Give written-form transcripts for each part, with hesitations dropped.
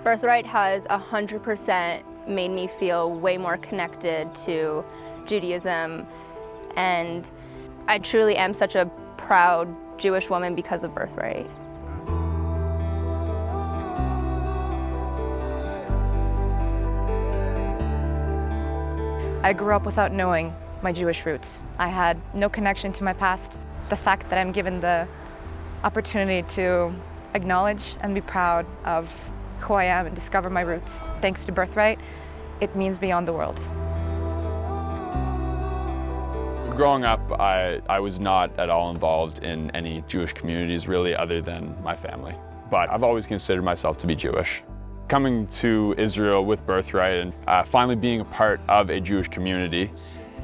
Birthright has 100% made me feel way more connected to Judaism, and I truly am such a proud Jewish woman because of Birthright. I grew up without knowing my Jewish roots. I had no connection to my past. The fact that I'm given the opportunity to acknowledge and be proud of who I am and discover my roots, thanks to Birthright, it means beyond the world. Growing up, I was not at all involved in any Jewish communities really other than my family. But I've always considered myself to be Jewish. Coming to Israel with Birthright and finally being a part of a Jewish community,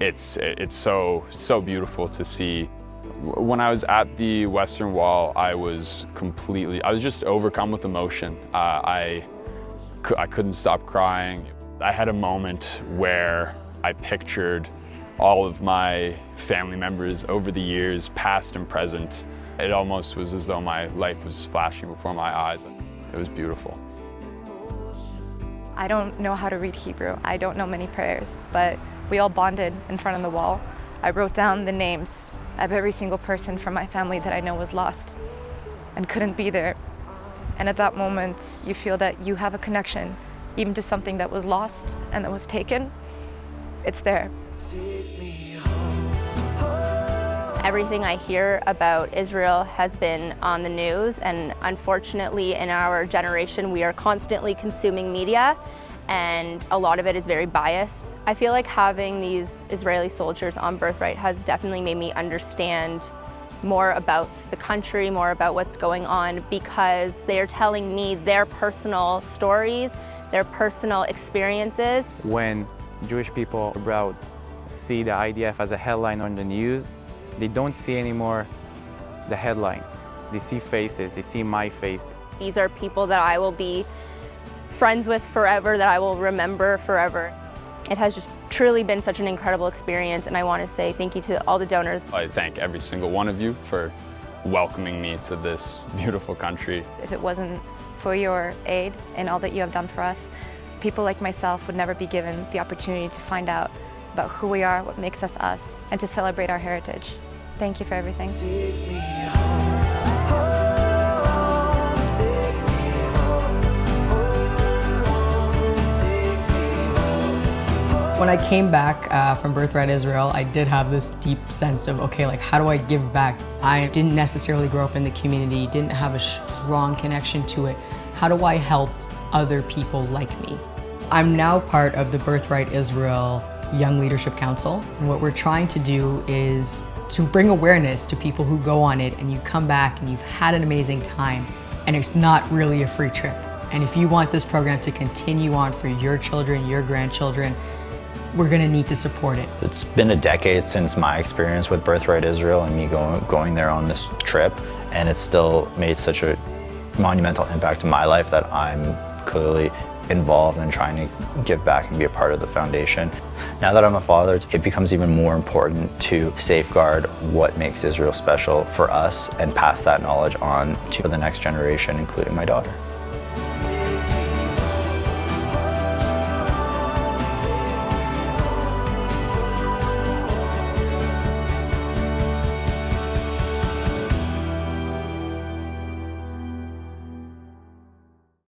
it's so beautiful to see. When I was at the Western Wall, I was just overcome with emotion. I couldn't stop crying. I had a moment where I pictured all of my family members over the years, past and present. It almost was as though my life was flashing before my eyes. It was beautiful. I don't know how to read Hebrew. I don't know many prayers, but we all bonded in front of the wall. I wrote down the names of every single person from my family that I know was lost and couldn't be there. And at that moment, you feel that you have a connection, even to something that was lost and that was taken. It's there. Everything I hear about Israel has been on the news, and unfortunately in our generation we are constantly consuming media, and a lot of it is very biased. I feel like having these Israeli soldiers on Birthright has definitely made me understand more about the country, more about what's going on, because they are telling me their personal stories, their personal experiences. When Jewish people abroad see the IDF as a headline on the news, they don't see anymore the headline. They see faces, they see my face. These are people that I will be friends with forever, that I will remember forever. It has just truly been such an incredible experience, and I want to say thank you to all the donors. I thank every single one of you for welcoming me to this beautiful country. If it wasn't for your aid and all that you have done for us, people like myself would never be given the opportunity to find out about who we are, what makes us us, and to celebrate our heritage. Thank you for everything. When I came back from Birthright Israel, I did have this deep sense of, okay, like, how do I give back? I didn't necessarily grow up in the community, didn't have a strong connection to it. How do I help other people like me? I'm now part of the Birthright Israel Young Leadership Council. And what we're trying to do is to bring awareness to people who go on it and you come back and you've had an amazing time and it's not really a free trip. And if you want this program to continue on for your children, your grandchildren, we're gonna need to support it. It's been a decade since my experience with Birthright Israel and me going there on this trip, and it's still made such a monumental impact in my life that I'm clearly involved in trying to give back and be a part of the foundation. Now that I'm a father, it becomes even more important to safeguard what makes Israel special for us and pass that knowledge on to the next generation, including my daughter.